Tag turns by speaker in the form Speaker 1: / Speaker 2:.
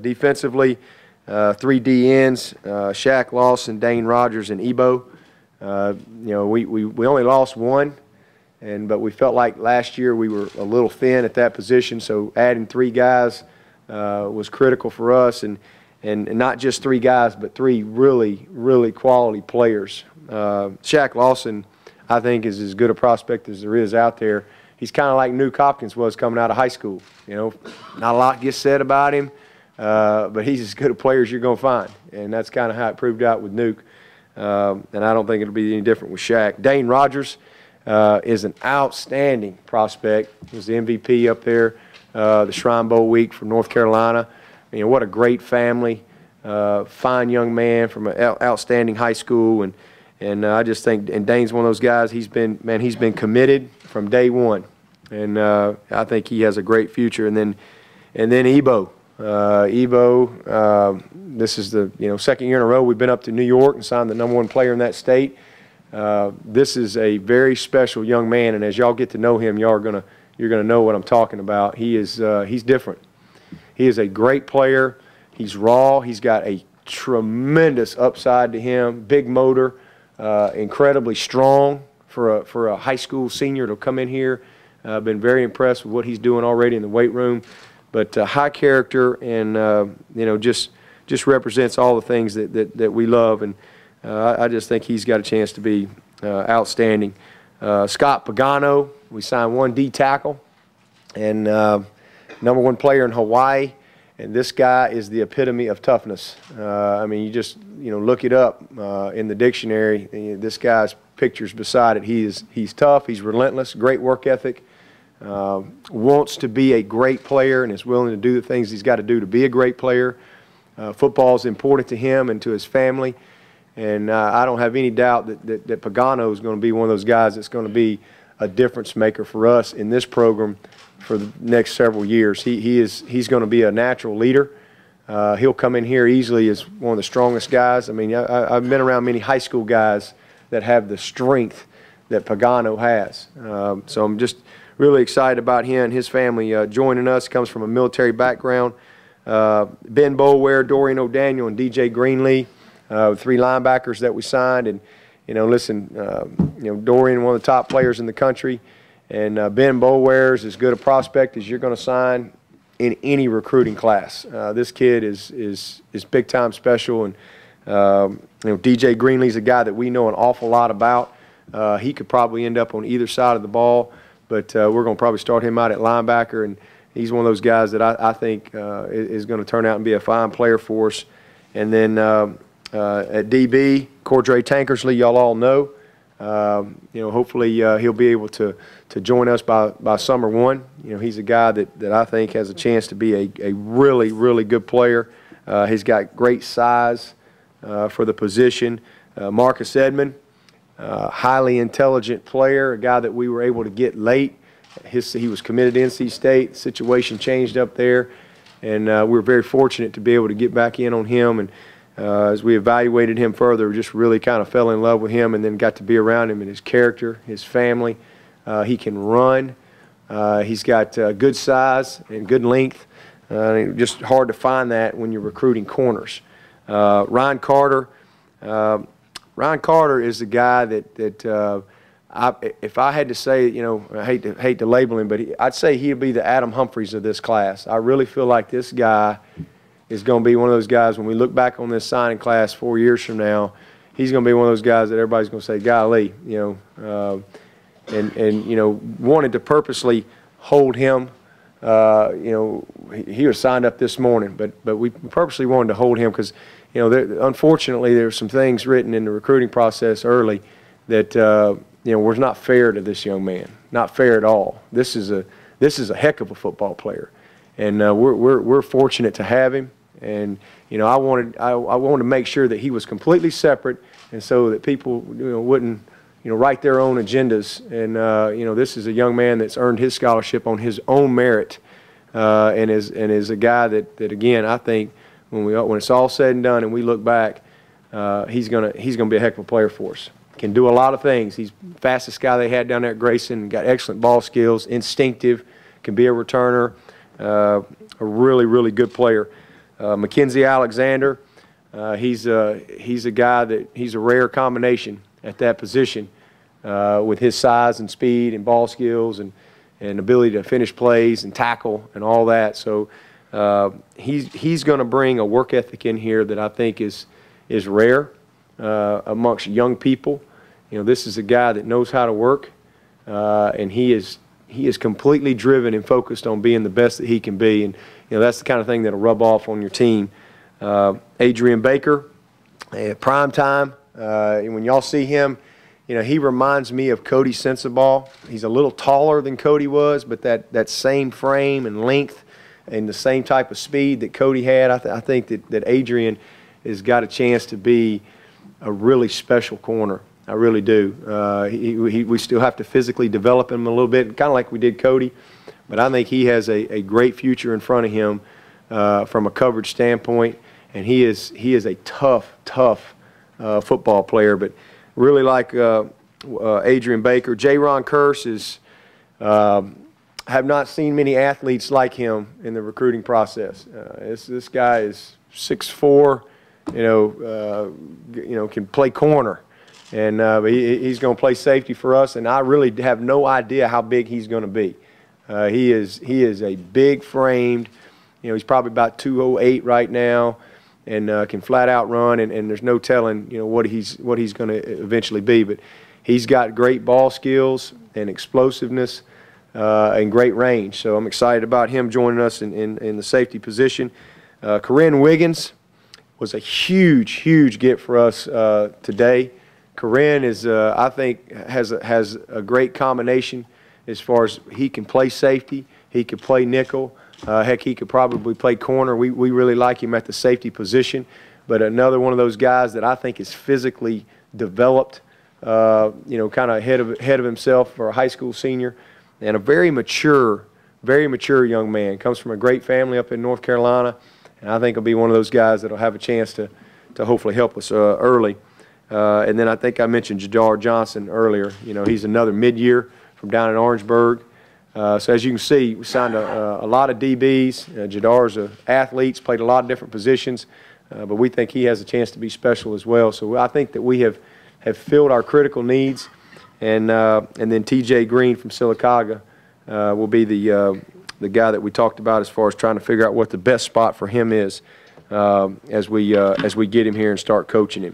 Speaker 1: Defensively, 3 DNs, Shaq Lawson, Dane Rogers, and Ebo. We only lost one, but we felt like last year we were a little thin at that position, so adding 3 guys was critical for us, and not just 3 guys, but 3 really quality players. Shaq Lawson, I think, is as good a prospect as there is out there. He's kind of like Nuke Hopkins was coming out of high school. Not a lot gets said about him, but he's as good a player as you're going to find, and that's kind of how it proved out with Nuke. And I don't think it'll be any different with Shaq. Dane Rogers is an outstanding prospect. He was the MVP up there the Shrine Bowl week from North Carolina. What a great family, fine young man from an outstanding high school, and I just think, and Dane's one of those guys. He's been committed from day one, and I think he has a great future. And then Ebo. This is the 2nd year in a row we've been up to New York and signed the #1 player in that state. This is a very special young man, and as y'all get to know him, you're gonna know what I'm talking about. He's different. He is a great player. He's raw. He's got a tremendous upside to him. Big motor, incredibly strong for a high school senior to come in here. I've been very impressed with what he's doing already in the weight room. But high character, and just represents all the things that we love, and I just think he's got a chance to be outstanding. Scott Pagano, we signed 1 D tackle, and #1 player in Hawaii, and this guy is the epitome of toughness. You just look it up in the dictionary. This guy's picture's beside it. He's tough. He's relentless. Great work ethic. Wants to be a great player and is willing to do the things he's got to do to be a great player. Football is important to him and to his family, and I don't have any doubt that Pagano is going to be one of those guys that's going to be a difference maker for us in this program for the next several years. He's going to be a natural leader. He'll come in here easily as one of the strongest guys. I've been around many high school guys that have the strength that Pagano has. So I'm just really excited about him and his family joining us. Comes from a military background. Ben Boulware, Dorian O'Daniel, and DJ Greenlee, 3 linebackers that we signed. And Dorian, one of the top players in the country, and Ben Boulware is as good a prospect as you're going to sign in any recruiting class. This kid is big time special, and DJ Greenlee's a guy that we know an awful lot about. He could probably end up on either side of the ball, but we're going to probably start him out at linebacker, and he's one of those guys that I think is going to turn out and be a fine player for us. And then at DB, Cordray Tankersley, y'all all know. Hopefully he'll be able to join us by summer 1. He's a guy that I think has a chance to be a really good player. He's got great size for the position. Marcus Edmond, highly intelligent player, a guy that we were able to get late. He was committed to NC State. The situation changed up there, and we were very fortunate to be able to get back in on him. And as we evaluated him further, we just really kind of fell in love with him, and then got to be around him and his character, his family. He can run. He's got good size and good length. Just hard to find that when you're recruiting corners. Ryan Carter. Ryan Carter is the guy that if I had to say, I hate to label him, but I'd say he'd be the Adam Humphries of this class. I really feel like this guy is going to be one of those guys when we look back on this signing class 4 years from now. He's going to be one of those guys that everybody's going to say, golly, wanted to purposely hold him. He was signed up this morning, but we purposely wanted to hold him because, unfortunately, there's some things written in the recruiting process early that was not fair to this young man. Not fair at all. This is a heck of a football player, and we're fortunate to have him. And I wanted to make sure that he was completely separate, and so that people wouldn't write their own agendas. And this is a young man that's earned his scholarship on his own merit, and is a guy that again, I think when it's all said and done and we look back, he's gonna be a heck of a player for us. Can do a lot of things. He's the fastest guy they had down there at Grayson. Got excellent ball skills, instinctive, can be a returner, a really good player. Mackenzie Alexander, he's a guy that he's a rare combination at that position with his size and speed and ball skills and ability to finish plays and tackle and all that. So he's going to bring a work ethic in here that I think is rare amongst young people. You know, this is a guy that knows how to work, and he is completely driven and focused on being the best that he can be. And you know, that's the kind of thing that'll rub off on your team. Adrian Baker, prime time. When y'all see him, you know, he reminds me of Cody Sensabaugh. He's a little taller than Cody was, but that same frame and length and the same type of speed that Cody had, I think that Adrian has got a chance to be a really special corner. I really do. We still have to physically develop him a little bit, kind of like we did Cody, but I think he has a great future in front of him from a coverage standpoint, and he is a tough football player. But really like Adrian Baker. J-Ron Curse is have not seen many athletes like him in the recruiting process. This guy is 6'4", can play corner, and he's going to play safety for us. And I really have no idea how big he's going to be. He is a big framed. He's probably about 208 right now, and can flat out run. And there's no telling what he's going to eventually be. But he's got great ball skills and explosiveness. And great range. So I'm excited about him joining us in the safety position. Corinne Wiggins was a huge get for us today. Corinne is, I think, has a great combination as far as he can play safety, he could play nickel, heck, he could probably play corner. We really like him at the safety position. But another one of those guys that I think is physically developed, kind of ahead of himself for a high school senior. And a very mature young man. Comes from a great family up in North Carolina, and I think he'll be one of those guys that'll have a chance to hopefully help us early. And then I think I mentioned Jadar Johnson earlier. He's another mid-year from down in Orangeburg. So as you can see, we signed a lot of DBs. Jadar's athletes, played a lot of different positions, but we think he has a chance to be special as well. So I think that we have filled our critical needs. And then T.J. Green from Sylacauga will be the guy that we talked about as far as trying to figure out what the best spot for him is as we get him here and start coaching him.